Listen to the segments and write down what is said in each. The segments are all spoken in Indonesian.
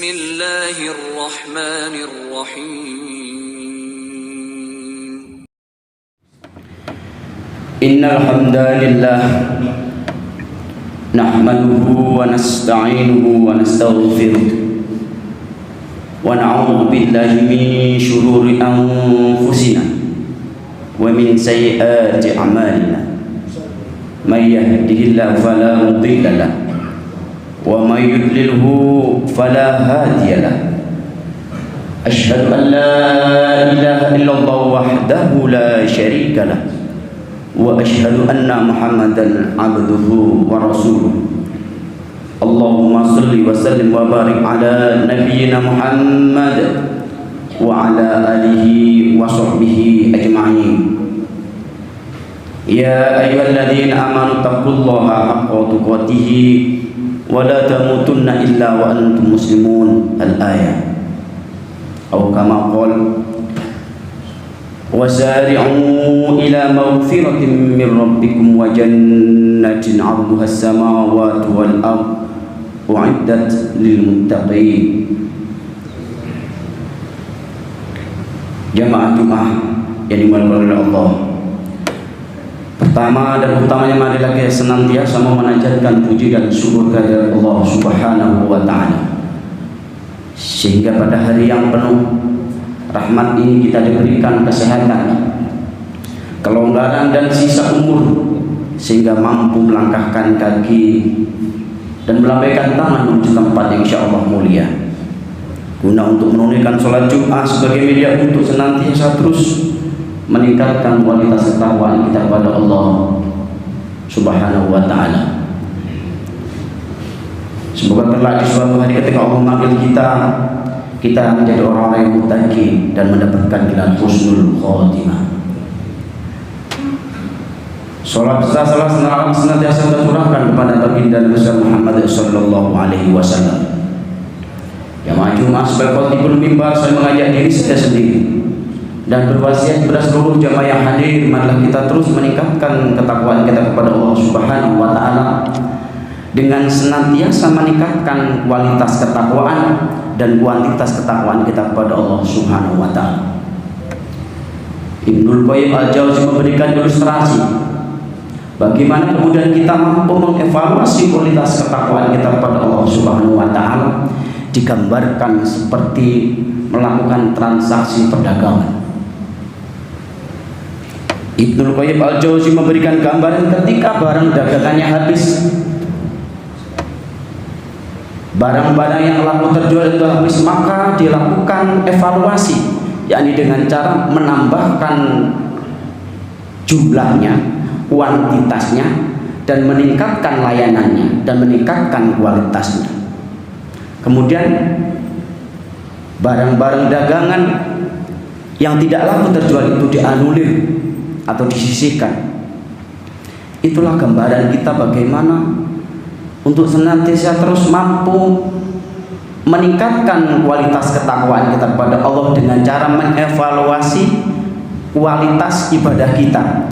Bismillahirrahmanirrahim. Innal hamdalillah nahmaduhu wa nasta'inuhu wa nastaghfiruh wa na'udzu billahi min shururi anfusina wa min sayyiati a'malina may yahdihillahu fala mudilla lahu wa may yudlilhu fala hadiya lahu. Asyhadu an la ilaha illallah wahdahu la syarika lahu wa asyhadu anna Muhammadan abduhu wa rasuluh. Allahumma salli wa sallim wa barik ala nabiyyina Muhammad wa ala alihi wa sahbihi ajma'in. Ya ayyuhalladzina amanu taqullaha haqqa tuqatih wa la tamutunna illa wa antum muslimun. Al-ayah. Atau kama qala wasari'u ila maghfiratin min rabbikum wa jannatin 'arduha as-samawati wal ardh u'iddat lil muttaqin. Jamaah Jumat yang dimuliakan oleh Allah, pertama dan utamanya marilah kita senantiasa memanjatkan puji dan syukur kepada Allah Subhanahu wa taala, sehingga pada hari yang penuh rahmat ini kita diberikan kesehatan, kelonggaran dan sisa umur, sehingga mampu melangkahkan kaki dan melambaikan tangan menuju tempat yang insyaallah mulia, guna untuk menunaikan sholat Jumat sebagai media untuk senantiasa terus meningkatkan kualitas ketakwaan kita kepada Allah Subhanahu wa taala. Semoga kelak di suatu hari ketika Allah memanggil kita menjadi orang-orang yang muttaqin dan mendapatkan gelar husnul khotimah. Salam serta salam senantiasa tercurahkan kepada baginda Nabi Muhammad sallallahu alaihi wasallam. Jamaah Jumat sebagai khatibul mimbar, saya mengajak diri saya sendiri dan berwasiat kepada seluruh jamaah yang hadir, marilah kita terus meningkatkan ketakwaan kita kepada Allah Subhanahu wa taala dengan senantiasa meningkatkan kualitas ketakwaan dan kuantitas ketakwaan kita kepada Allah Subhanahu wa taala. Ibnul Qayyim Al-Jauziyah memberikan ilustrasi bagaimana kemudian kita mampu mengevaluasi kualitas ketakwaan kita kepada Allah Subhanahu wa taala, digambarkan seperti melakukan transaksi perdagangan. Ibnul Qayyim Al-Jauziyah memberikan gambaran ketika barang dagangannya habis, barang-barang yang laku terjual itu habis, maka dilakukan evaluasi, yakni dengan cara menambahkan jumlahnya, kuantitasnya, dan meningkatkan layanannya dan meningkatkan kualitasnya. Kemudian barang-barang dagangan yang tidak laku terjual itu dianulir atau disisihkan. Itulah gambaran kita bagaimana untuk senantiasa terus mampu meningkatkan kualitas ketakwaan kita kepada Allah dengan cara mengevaluasi kualitas ibadah kita.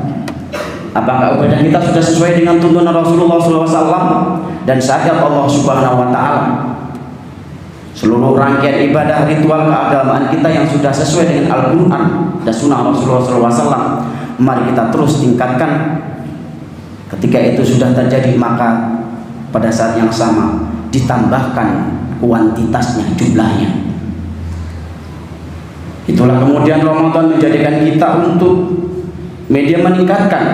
Apakah ibadah kita sudah sesuai dengan tuntunan Rasulullah SAW dan syariat Allah Subhanahu wa taala? Seluruh rangkaian ibadah ritual keagamaan kita yang sudah sesuai dengan Al-Quran dan Sunnah Rasulullah SAW, mari kita terus tingkatkan. Ketika itu sudah terjadi, maka pada saat yang sama ditambahkan kuantitasnya, jumlahnya. Itulah kemudian Ramadan menjadikan kita untuk media meningkatkan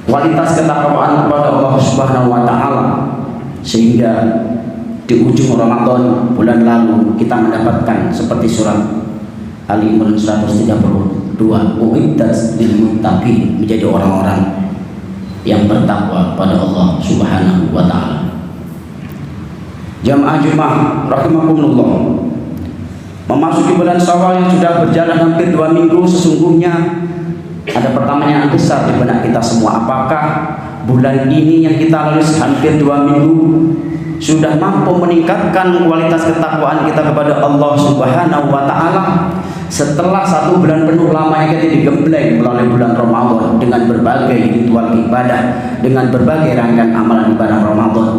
kualitas ketakwaan kepada Allah Subhanahu wa taala, sehingga di ujung Ramadan bulan lalu kita mendapatkan seperti surat Ali Imran 132, uiddat lil muttaqin, menjadi orang-orang yang bertakwa pada Allah Subhanahu wa taala. Jamaah Jumat rahimakumullah, memasuki bulan Syawal yang sudah berjalan hampir 2 minggu, sesungguhnya ada pertanyaan besar di benak kita semua. Apakah bulan ini yang kita lalui hampir 2 minggu sudah mampu meningkatkan kualitas ketakwaan kita kepada Allah Subhanahu wa taala setelah 1 bulan penuh lamanya kita digembleng melalui bulan Ramadan dengan berbagai ritual ibadah, dengan berbagai rangkaian amalan ibadah Ramadan?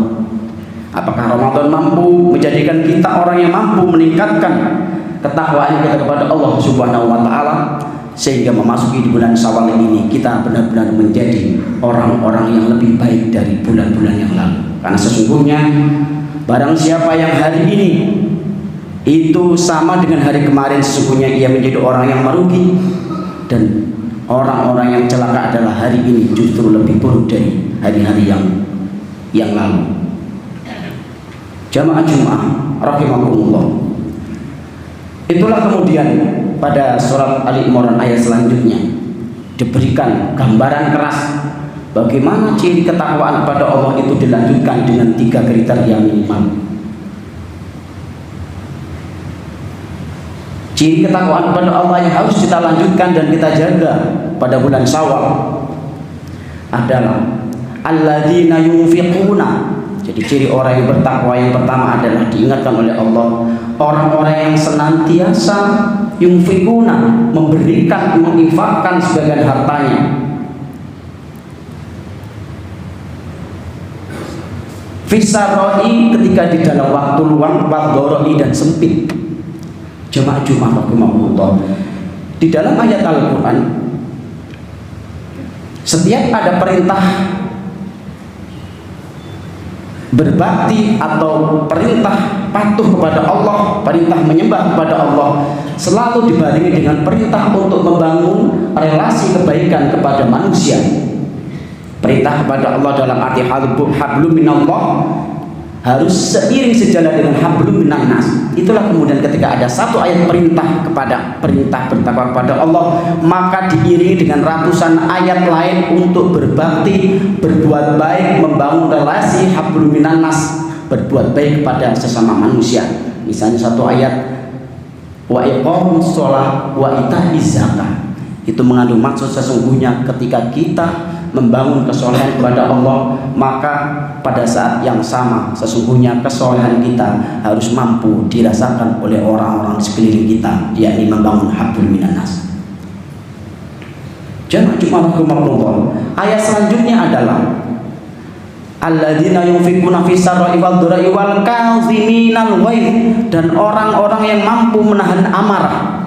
Apakah Ramadan mampu menjadikan kita orang yang mampu meningkatkan ketakwaan kita kepada Allah Subhanahu wa taala, sehingga memasuki di bulan Syawal ini kita benar-benar menjadi orang-orang yang lebih baik dari bulan-bulan yang lalu. Karena sesungguhnya barang siapa yang hari ini itu sama dengan hari kemarin, sesungguhnya ia menjadi orang yang merugi, dan orang-orang yang celaka adalah hari ini justru lebih buruk dari hari-hari yang lalu. Jamaah Jumat rahimakumullah. Itulah kemudian pada surat Ali Imran ayat selanjutnya diberikan gambaran keras bagaimana ciri ketakwaan kepada Allah itu dilanjutkan dengan 3 kriteria minimal. Ciri ketakwaan kepada Allah yang harus kita lanjutkan dan kita jaga pada bulan Syawal adalah alladzina yunfiquna. Jadi ciri orang yang bertakwa yang pertama adalah diingatkan oleh Allah, orang-orang yang senantiasa yunfiquna, memberikan, menginfakkan sebagian hartanya. Fisaroi, ketika di dalam waktu luang, wadoroi, dan sempit. Jemaah Jumat rahimakumullah. Di dalam ayat Al-Quran, setiap ada perintah berbakti atau perintah patuh kepada Allah, perintah menyembah kepada Allah, selalu dibarengi dengan perintah untuk membangun relasi kebaikan kepada manusia. Perintah kepada Allah dalam arti hablum minallah harus seiring sejalan dengan hablum minan nas. Itulah kemudian ketika ada satu ayat perintah bertakwa kepada Allah, maka diiringi dengan ratusan ayat lain untuk berbakti, berbuat baik, membangun relasi hablum minan nas, berbuat baik kepada sesama manusia. Misalnya satu ayat wa iqamus shalah wa itaiz zakah, itu mengandung maksud sesungguhnya ketika kita membangun kesolehan kepada Allah, maka pada saat yang sama sesungguhnya kesolehan kita harus mampu dirasakan oleh orang-orang sekeliling kita, yakni membangun hablum minan nas. Jamaah Jumat rahimakumullah. Ayat selanjutnya adalah alladzina yunfiquna fis sarra'i wad dharra'i wal kaziminal ghaidh, dan orang-orang yang mampu menahan amarah.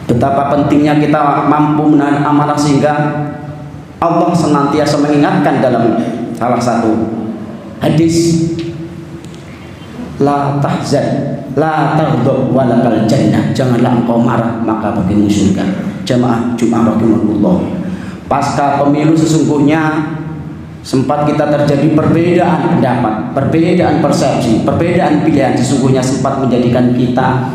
Betapa pentingnya kita mampu menahan amarah, sehingga Allah senantiasa mengingatkan dalam salah satu hadis, la tahzan la taghdab walakal jannah, janganlah engkau marah maka bagimu surga. Jamaah Jumat rahimakumullah. Pasca pemilu sesungguhnya sempat kita terjadi perbedaan pendapat, perbedaan persepsi, perbedaan pilihan, sesungguhnya sempat menjadikan kita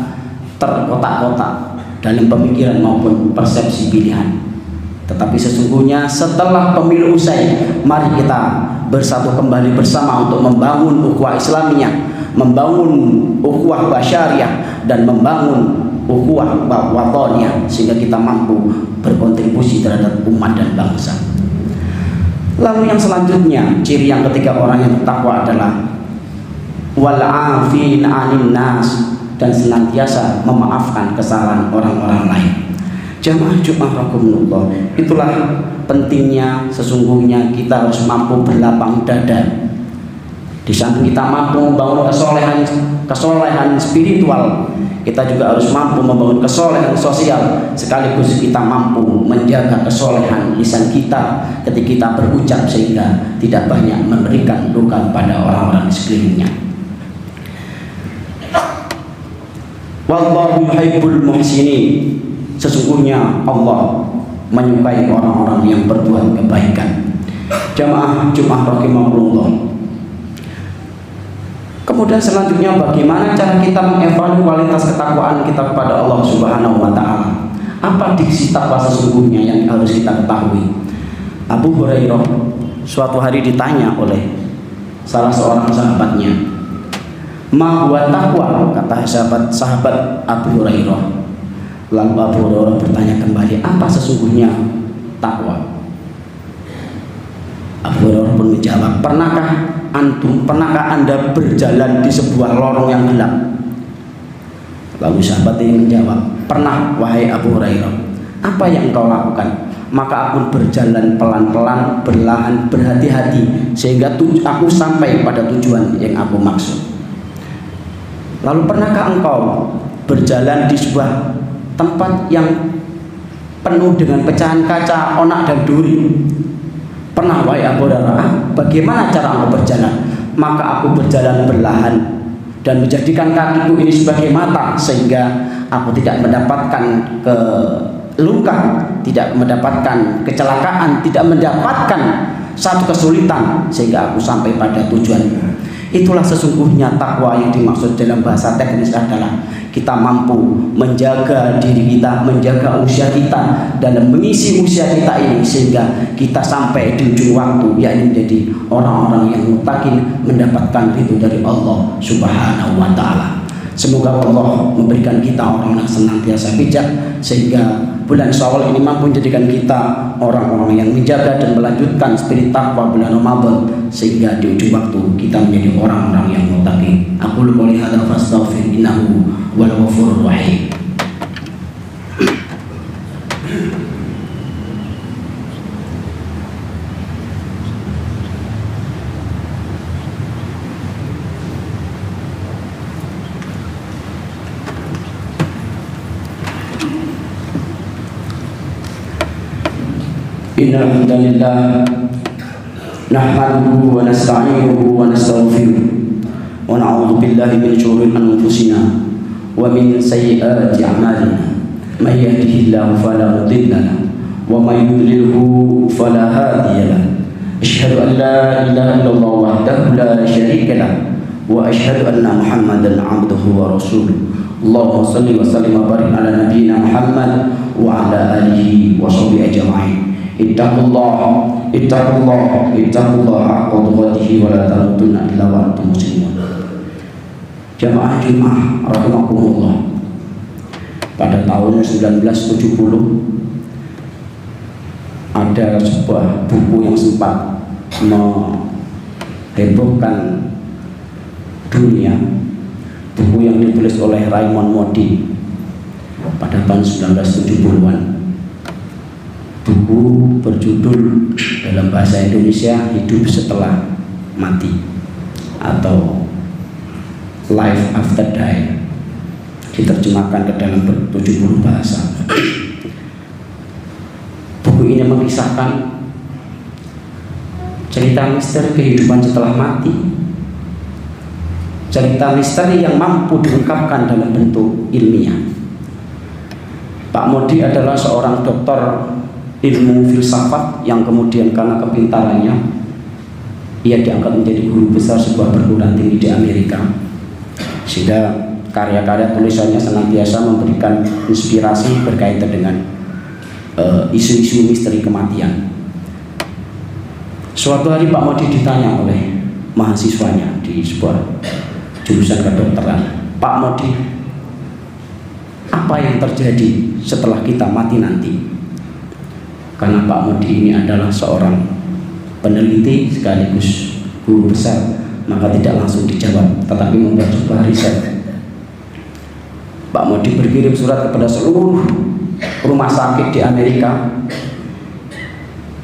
terkotak-kotak dalam pemikiran maupun persepsi pilihan. Tetapi sesungguhnya setelah pemilu usai, mari kita bersatu kembali bersama untuk membangun ukhuwah Islamiyah, membangun ukhuwah basyariah, dan membangun ukhuwah wataniyah, sehingga kita mampu berkontribusi terhadap umat dan bangsa. Lalu yang selanjutnya, ciri yang ketiga orang yang bertakwa adalah wal 'afin 'anil nas, dan senantiasa memaafkan kesalahan orang-orang lain. Jamaah Jumat rahimakumullah. Itulah pentingnya sesungguhnya kita harus mampu berlapang dada. Di samping kita mampu membangun kesolehan spiritual, kita juga harus mampu membangun kesolehan sosial, sekaligus kita mampu menjaga kesolehan lisan kita ketika kita berucap, sehingga tidak banyak memberikan luka pada orang-orang di sekelilingnya. Wallahu yuhibbul muhsinin, sesungguhnya Allah menyukai orang-orang yang berbuat kebaikan. Jamaah Jumat rahimakumullah. Kemudian selanjutnya, bagaimana cara kita mengevaluasi kualitas ketakwaan kita kepada Allah Subhanahu wa taala? Apa diksi takwa sesungguhnya yang harus kita ketahui? Abu Hurairah suatu hari ditanya oleh salah seorang sahabatnya, ma huwa taqwa, kata sahabat Abu Hurairah. Lalu Abu Hurairah bertanya kembali, apa sesungguhnya takwa? Abu Hurairah pun menjawab, pernahkah Anda berjalan di sebuah lorong yang gelap? Lalu sahabat ini menjawab, pernah wahai Abu Hurairah. Apa yang kau lakukan? maka aku berjalan pelan-pelan, perlahan, berhati-hati, sehingga aku sampai pada tujuan yang aku maksud. Lalu pernahkah engkau berjalan di sebuah tempat yang penuh dengan pecahan kaca, onak dan duri? Pernah, wahai Abu Hurairah. Bagaimana cara engkau berjalan? Maka aku berjalan perlahan dan menjadikan kakiku ini sebagai mata, sehingga aku tidak mendapatkan luka, tidak mendapatkan kecelakaan, tidak mendapatkan satu kesulitan, sehingga aku sampai pada tujuan. Itulah sesungguhnya takwa yang dimaksud dalam bahasa teknis adalah kita mampu menjaga diri kita, menjaga usia kita, dalam mengisi usia kita ini sehingga kita sampai di ujung waktu, yakni menjadi orang-orang yang muttaqin, mendapatkan ridho dari Allah Subhanahu wa Ta'ala. Semoga Allah memberikan kita orang yang senantiasa bijak, sehingga bulan Syawal ini mampu menjadikan kita orang-orang yang menjaga dan melanjutkan spirit takwa bulan Ramadan, sehingga di ujung waktu kita menjadi orang-orang yang muttaqin. Aku qouli hadza fastaghfir innahu wal ghafurur rahim. Innal hamdalillah nahmaduhu wa nasta'inuhu wa nastaghfiruh wa na'udzu billahi min shururi anfusina wa min sayyiati a'malina. May yahdihillahu fala mudilla lahu wa may yudlilhu fala hadiya lahu. Asyhadu an la ilaha illallah wahdahu la syarika lahu wa asyhadu anna Muhammadan 'abduhu wa rasuluh. Allahumma shalli wa sallim wa barik ala nabiyyina Muhammad wa ala alihi wa sahbihi ajma'in. Ittaqullah haqqa tuqatih wa la tamutunna illa wa antum muslimun. Jamaah Jumat rahimakumullah. Pada tahun 1970 ada sebuah buku yang sempat menghebohkan dunia, buku yang ditulis oleh Raymond Moody pada tahun 1970-an. Buku berjudul dalam bahasa Indonesia Hidup Setelah Mati atau Life After Die, diterjemahkan ke dalam 70 bahasa. Buku ini mengisahkan cerita misteri kehidupan setelah mati, cerita misteri yang mampu diungkapkan dalam bentuk ilmiah. Pak Moody adalah seorang doktor ilmu filsafat yang kemudian karena kepintarannya ia diangkat menjadi guru besar sebuah perguruan tinggi di Amerika, sehingga karya-karya tulisannya senantiasa memberikan inspirasi berkaitan dengan isu-isu misteri kematian. Suatu hari Pak Moody ditanya oleh mahasiswanya di sebuah jurusan kedokteran, "Pak Moody, apa yang terjadi setelah kita mati nanti?" Karena Pak Moody ini adalah seorang peneliti sekaligus guru besar, maka tidak langsung dijawab, tetapi membuat sebuah riset. Pak Moody berkirim surat kepada seluruh rumah sakit di Amerika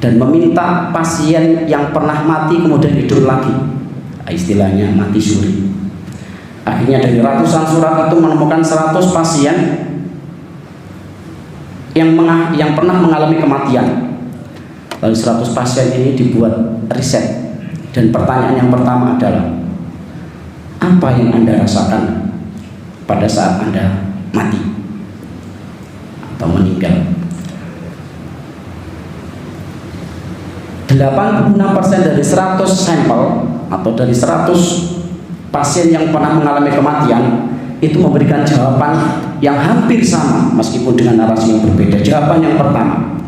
dan meminta pasien yang pernah mati kemudian hidup lagi, istilahnya mati suri. Akhirnya dari ratusan surat itu menemukan 100 pasien yang pernah mengalami kematian. Lalu 100 pasien ini dibuat riset, dan pertanyaan yang pertama adalah, apa yang Anda rasakan pada saat Anda mati atau meninggal? 86% dari 100 sampel atau dari 100 pasien yang pernah mengalami kematian itu memberikan jawaban yang hampir sama meskipun dengan narasi yang berbeda. Jawaban yang pertama,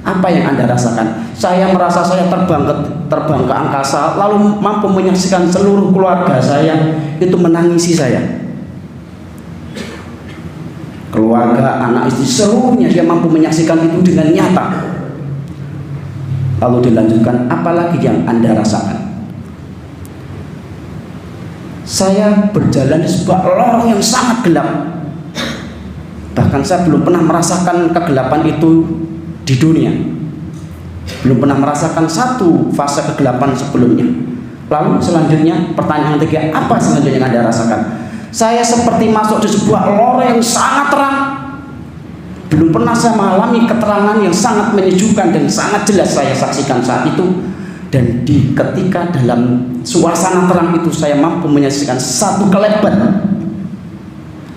apa yang Anda rasakan? Saya merasa saya terbang ke angkasa, lalu mampu menyaksikan seluruh keluarga saya itu menangisi saya. Keluarga, anak, istri, seluruhnya dia mampu menyaksikan itu dengan nyata. Lalu dilanjutkan, apalagi yang Anda rasakan? Saya berjalan di sebuah lorong yang sangat gelap. Bahkan saya belum pernah merasakan kegelapan itu di dunia. belum pernah merasakan satu fase kegelapan sebelumnya. Lalu selanjutnya pertanyaan ketiga, apa selanjutnya yang Anda rasakan? Saya seperti masuk di sebuah lorong yang sangat terang. Belum pernah saya mengalami keterangan yang sangat menyejukkan dan sangat jelas saya saksikan saat itu. Dan ketika dalam suasana terang itu saya mampu menyaksikan satu kelebat.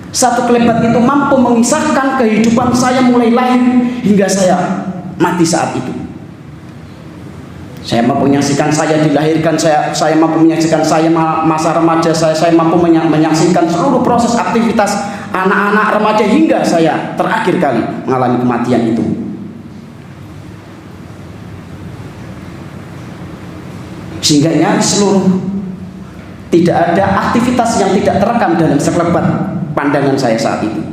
Satu kelebat itu mampu mengisahkan kehidupan saya mulai lahir hingga saya mati saat itu. Saya mampu menyaksikan saya dilahirkan, saya mampu menyaksikan saya masa remaja saya mampu menyaksikan seluruh proses aktivitas anak-anak remaja hingga saya terakhir kali mengalami kematian itu. Sehingga seluruh tidak ada aktivitas yang tidak terekam dalam sekelebat pandangan saya saat itu.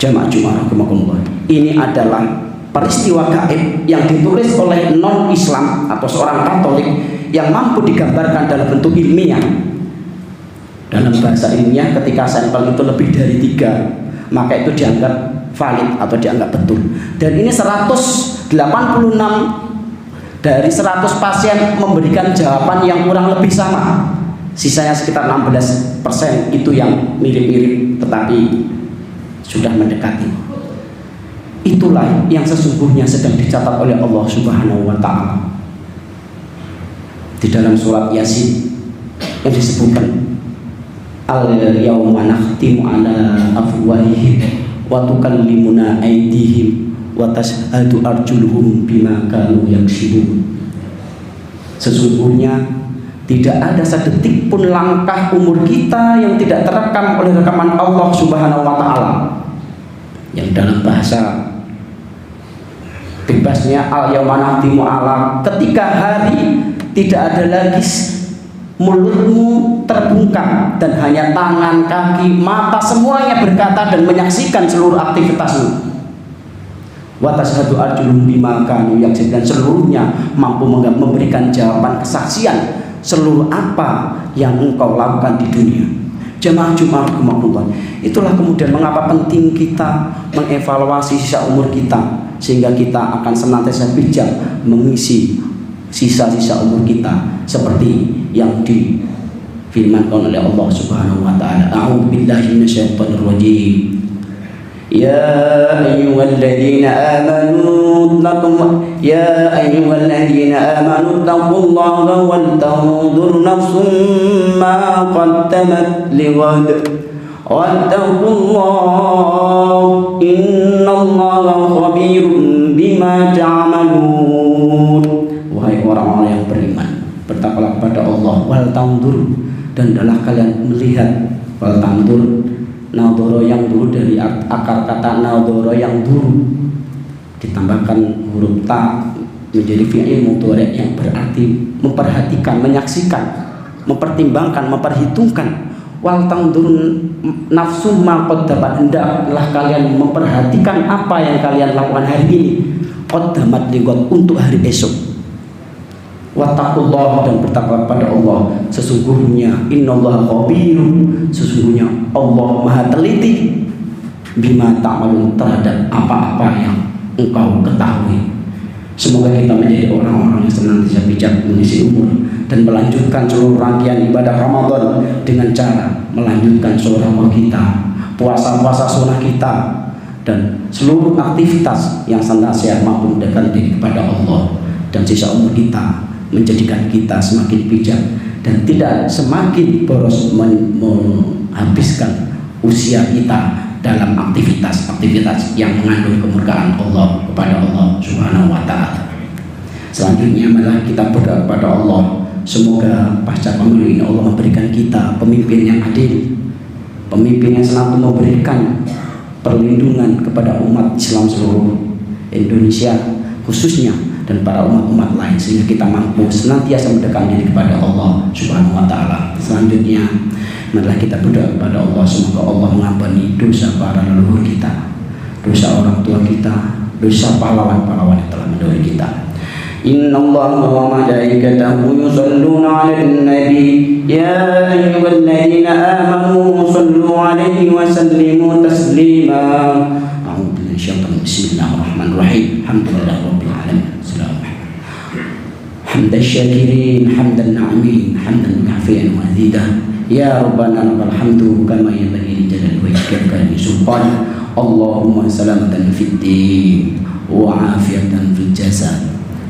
Jamaah Jumat rahimakumullah. Ini adalah peristiwa gaib yang ditulis oleh non-Islam atau seorang Katolik yang mampu digambarkan dalam bentuk ilmiah. Dalam bahasa ilmiah, ketika sampel itu lebih dari 3, maka itu dianggap valid atau dianggap betul. Dan ini 186 dari 100 pasien memberikan jawaban yang kurang lebih sama. Sisanya sekitar 16% itu yang mirip-mirip tetapi sudah mendekati. Itulah yang sesungguhnya sedang dicatat oleh Allah Subhanahu wa ta'ala di dalam surat Yasin yang disebutkan al-yawma nakhtimu ala afwahihim wa tukallimuna aydihim wa tashhadu arjuluhum bima kanu yaksibun. Sesungguhnya tidak ada sedetik pun langkah umur kita yang tidak terekam oleh rekaman Allah Subhanahu wa ta'ala, yang dalam bahasa bebasnya al-yawma nakhtimu ala, ketika hari tidak ada lagi mulutmu terbungkam dan hanya tangan, kaki, mata semuanya berkata dan menyaksikan seluruh aktivitasmu. Wa tashhadu arjuluhum bima kanu yaksibun, dan seluruhnya mampu memberikan jawaban kesaksian seluruh apa yang engkau lakukan di dunia. Jamaah Jumat rahimakumullah. Itulah kemudian mengapa penting kita mengevaluasi sisa umur kita, sehingga kita akan senantiasa bijak mengisi sisa-sisa umur kita seperti yang difirmankan oleh Allah Subhanahu wa ta'ala. A'udzu billahi minasyaitonir rajim. Ya ayyuhalladzina amanu taqullaha wal tanzur nafsum ma qaddamat lighad wattaqullaha innallaha khabirum bima ta'malun. Wahai orang-orang yang beriman, bertakwalah kepada Allah, wal tanzur, dan adalah kalian melihat. Wal tanzur, nadhara yang dulu dari akar kata nadhara yang dulu ditambahkan huruf ta menjadi fi'il mudhari yang berarti memperhatikan, menyaksikan, mempertimbangkan, memperhitungkan. Wal tanzur nafsum ma qaddamat, hendaklah kalian memperhatikan apa yang kalian lakukan hari ini, qaddamat lighad, untuk hari esok. Wattaqullah, dan bertakwa kepada Allah, sesungguhnya innallaha khabirun, sesungguhnya Allah maha teliti, bima ta'malun, terhadap apa-apa yang engkau ketahui. Semoga kita menjadi orang-orang yang senantiasa bijak mengisi umur dan melanjutkan seluruh rangkaian ibadah Ramadan dengan cara melanjutkan sholawat kita, puasa-puasa sunnah kita, dan seluruh aktivitas yang senantiasa mampu mendekatkan diri kepada Allah. Dan sisa umur kita menjadikan kita semakin bijak dan tidak semakin boros menghabiskan usia kita dalam aktivitas-aktivitas yang mengandung kemurkaan Allah kepada Allah Subhanahu wa ta'ala. Selanjutnya malah kita berdoa kepada Allah, semoga pasca pemilu ini Allah memberikan kita pemimpin yang adil, pemimpin yang selalu memberikan perlindungan kepada umat Islam seluruh Indonesia khususnya, dan para umat-umat lain, sehingga kita mampu senantiasa mendekatkan diri kepada Allah Subhanahu wa ta'ala. Selanjutnya marilah kita berdoa kepada Allah, semoga Allah mengampuni dosa para leluhur kita, dosa orang tua kita, dosa pahlawan-pahlawan yang telah mendahului kita. Innallaha wa malaikatahu yusholluna 'alan nabi ya ayyuhalladzina amanu shallu 'alaihi wa sallimu taslima. minasyaitonir rajim. Bismillahirrahmanirrahim. Alhamdulillahirabbil alamin. حمد الشاكرين حمد الناعمين حمدا كافيا مزيدا يا ربنا لك الحمد كما ينبغي لجلال وجهك وكرم سلطانك اللهم سلامة في الدين وعافية في الجسد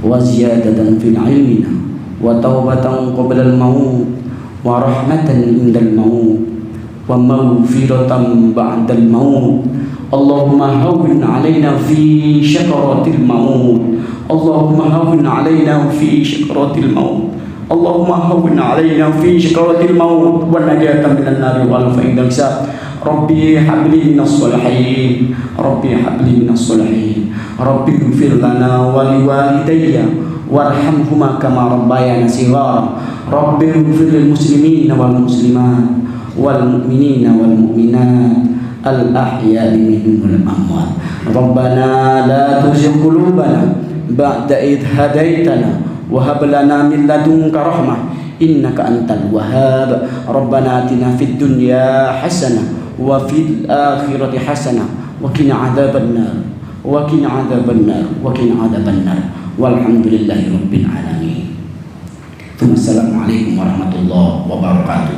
وزيادة في العلم وتوبة قبل الموت ورحمة عند الموت ومغفرة بعد الموت اللهم هون علينا في شكرات الموت اللهم هون علينا في شكرات الموت اللهم هون علينا في شكرات الموت والنجاة من النار والفائد الحساب ربي هب لي من الصالحين ربي هب لي من الصالحين ربي اغفر لنا ولوالدي وارحمهما كما ربيانا صغارا ربي اغفر للمسلمين والمسلمات والمؤمنين والمؤمنات الأحياء منهم والأموات ربنا لا تزغ قلوبنا بعد إذ هديتنا وهب لنا من لدنك رحمة إنك أنت الوهاب ربنا آتنا في الدنيا حسنة وفي الآخرة حسنة وقنا عذاب النار وقنا عذاب النار وقنا عذاب النار والحمد لله رب العالمين ثم السلام عليكم ورحمة الله وبركاته.